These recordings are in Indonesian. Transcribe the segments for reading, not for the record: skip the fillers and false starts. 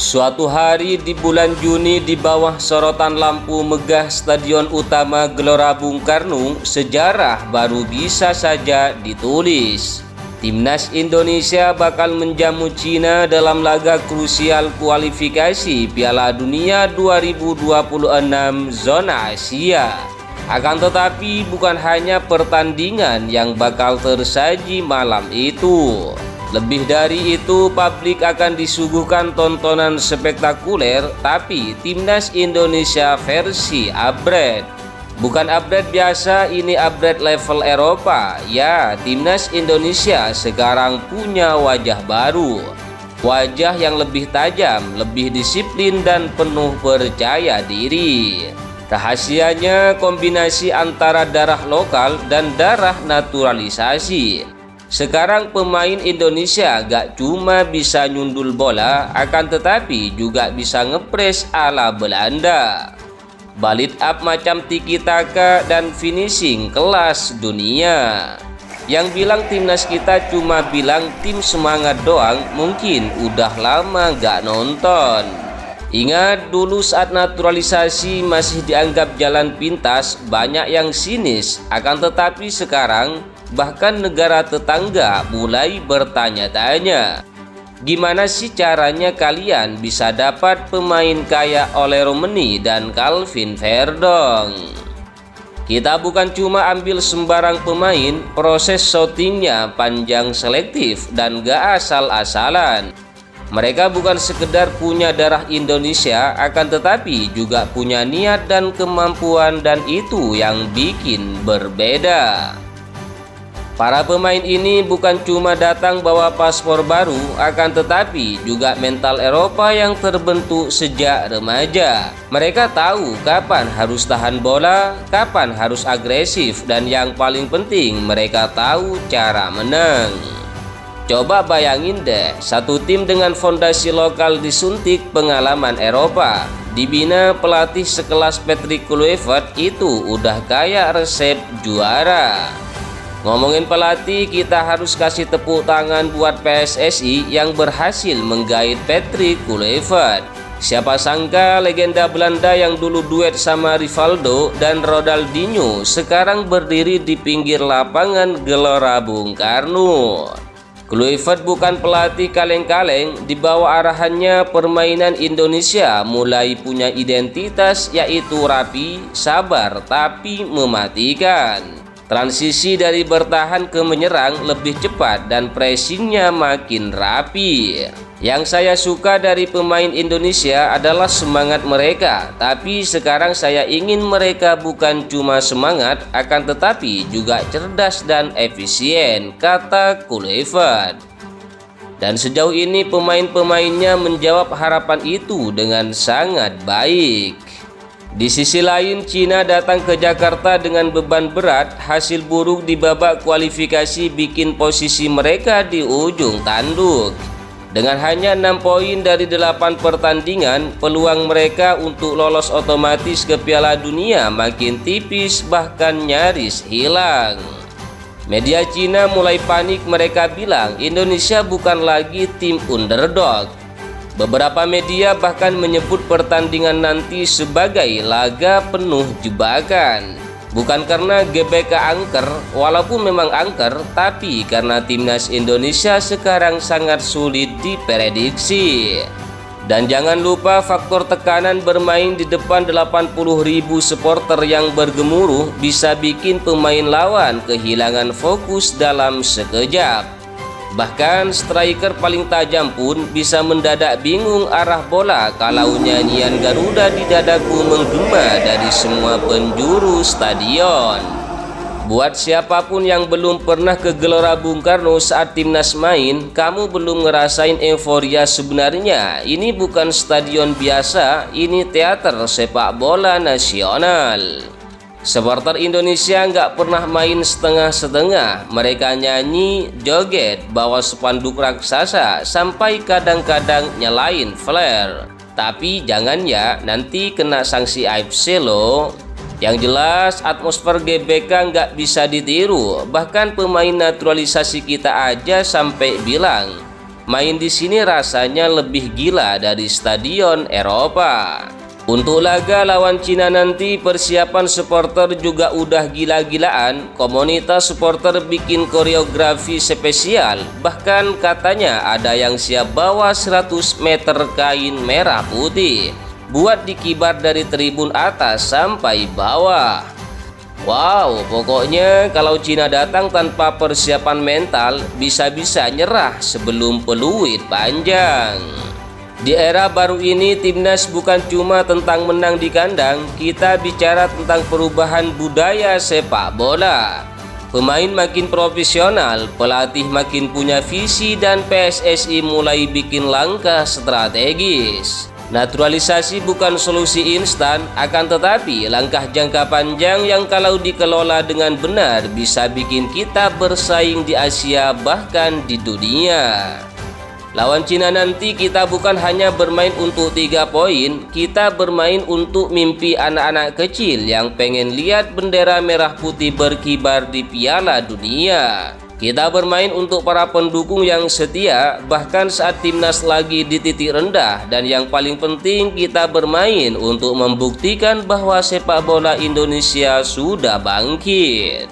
Suatu hari di bulan Juni di bawah sorotan lampu megah Stadion Utama Gelora Bung Karno, sejarah baru bisa saja ditulis. Timnas Indonesia bakal menjamu Cina dalam laga krusial kualifikasi Piala Dunia 2026 zona Asia. Akan tetapi bukan hanya pertandingan yang bakal tersaji malam itu. Lebih dari itu, publik akan disuguhkan tontonan spektakuler, tapi Timnas Indonesia versi upgrade. Bukan upgrade biasa, ini upgrade level Eropa. Ya, Timnas Indonesia sekarang punya wajah baru. Wajah yang lebih tajam, lebih disiplin dan penuh percaya diri. Rahasianya kombinasi antara darah lokal dan darah naturalisasi. Sekarang pemain Indonesia gak cuma bisa nyundul bola, akan tetapi juga bisa ngepres ala Belanda. Balit up macam tiki taka dan finishing kelas dunia. Yang bilang timnas kita cuma bilang tim semangat doang, mungkin udah lama gak nonton. Ingat dulu saat naturalisasi masih dianggap jalan pintas, banyak yang sinis. Akan tetapi sekarang bahkan negara tetangga mulai bertanya-tanya, gimana sih caranya kalian bisa dapat pemain kayak Ole Romeni dan Calvin Verdong? Kita bukan cuma ambil sembarang pemain, proses scoutingnya panjang, selektif, dan gak asal-asalan. Mereka bukan sekedar punya darah Indonesia, akan tetapi juga punya niat dan kemampuan, dan itu yang bikin berbeda. Para pemain ini bukan cuma datang bawa paspor baru, akan tetapi juga mental Eropa yang terbentuk sejak remaja. Mereka tahu kapan harus tahan bola, kapan harus agresif, dan yang paling penting mereka tahu cara menang. Coba bayangin deh, satu tim dengan fondasi lokal disuntik pengalaman Eropa, dibina pelatih sekelas Patrick Kluivert, itu udah kayak resep juara. Ngomongin pelatih, kita harus kasih tepuk tangan buat PSSI yang berhasil menggait Patrick Kluivert. Siapa sangka legenda Belanda yang dulu duet sama Rivaldo dan Ronaldinho sekarang berdiri di pinggir lapangan Gelora Bung Karno. Kluivert bukan pelatih kaleng-kaleng, di bawah arahannya permainan Indonesia mulai punya identitas, yaitu rapi, sabar, tapi mematikan. Transisi dari bertahan ke menyerang lebih cepat dan pressingnya makin rapi. Yang saya suka dari pemain Indonesia adalah semangat mereka, tapi sekarang saya ingin mereka bukan cuma semangat, akan tetapi juga cerdas dan efisien, kata Kluivert. Dan sejauh ini pemain-pemainnya menjawab harapan itu dengan sangat baik. Di sisi lain, Cina datang ke Jakarta dengan beban berat. Hasil buruk di babak kualifikasi bikin posisi mereka di ujung tanduk. Dengan hanya 6 poin dari 8 pertandingan, peluang mereka untuk lolos otomatis ke Piala Dunia makin tipis, bahkan nyaris hilang. Media Cina mulai panik, mereka bilang Indonesia bukan lagi tim underdog. Beberapa media bahkan menyebut pertandingan nanti sebagai laga penuh jebakan. Bukan karena GBK angker, walaupun memang angker, tapi karena timnas Indonesia sekarang sangat sulit diprediksi. Dan jangan lupa faktor tekanan bermain di depan 80.000 supporter yang bergemuruh bisa bikin pemain lawan kehilangan fokus dalam sekejap. Bahkan striker paling tajam pun bisa mendadak bingung arah bola kalau nyanyian Garuda di dadaku menggema dari semua penjuru stadion. Buat siapapun yang belum pernah ke Gelora Bung Karno saat timnas main, kamu belum ngerasain euforia sebenarnya. Ini bukan stadion biasa, ini teater sepak bola nasional. Supporter Indonesia nggak pernah main setengah-setengah. Mereka nyanyi, joget, bawa spanduk raksasa, sampai kadang-kadang nyalain flare. Tapi jangan ya, nanti kena sanksi AFC loh. Yang jelas atmosfer GBK nggak bisa ditiru. Bahkan pemain naturalisasi kita aja sampai bilang, main di sini rasanya lebih gila dari stadion Eropa. Untuk laga lawan Cina nanti persiapan supporter juga udah gila-gilaan. Komunitas supporter bikin koreografi spesial. Bahkan katanya ada yang siap bawa 100 meter kain merah putih buat dikibar dari tribun atas sampai bawah. Wow, pokoknya kalau Cina datang tanpa persiapan mental bisa-bisa nyerah sebelum peluit panjang. Di era baru ini timnas bukan cuma tentang menang di kandang, kita bicara tentang perubahan budaya sepak bola. Pemain makin profesional, pelatih makin punya visi, dan PSSI mulai bikin langkah strategis. Naturalisasi bukan solusi instan, akan tetapi langkah jangka panjang yang kalau dikelola dengan benar bisa bikin kita bersaing di Asia bahkan di dunia. Lawan Cina nanti kita bukan hanya bermain untuk 3 poin, kita bermain untuk mimpi anak-anak kecil yang pengen lihat bendera merah putih berkibar di Piala Dunia. Kita bermain untuk para pendukung yang setia, bahkan saat timnas lagi di titik rendah. Dan yang paling penting, kita bermain untuk membuktikan bahwa sepak bola Indonesia sudah bangkit.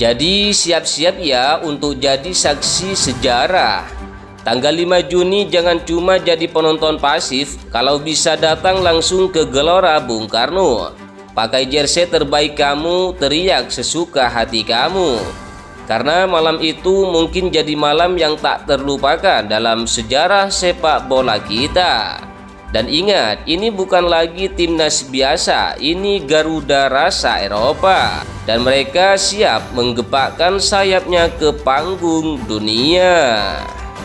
Jadi siap-siap ya untuk jadi saksi sejarah. Tanggal 5 Juni jangan cuma jadi penonton pasif, kalau bisa datang langsung ke Gelora Bung Karno. Pakai jersey terbaik kamu, teriak sesuka hati kamu. Karena malam itu mungkin jadi malam yang tak terlupakan dalam sejarah sepak bola kita. Dan ingat, ini bukan lagi timnas biasa, ini Garuda rasa Eropa. Dan mereka siap menggepakkan sayapnya ke panggung dunia.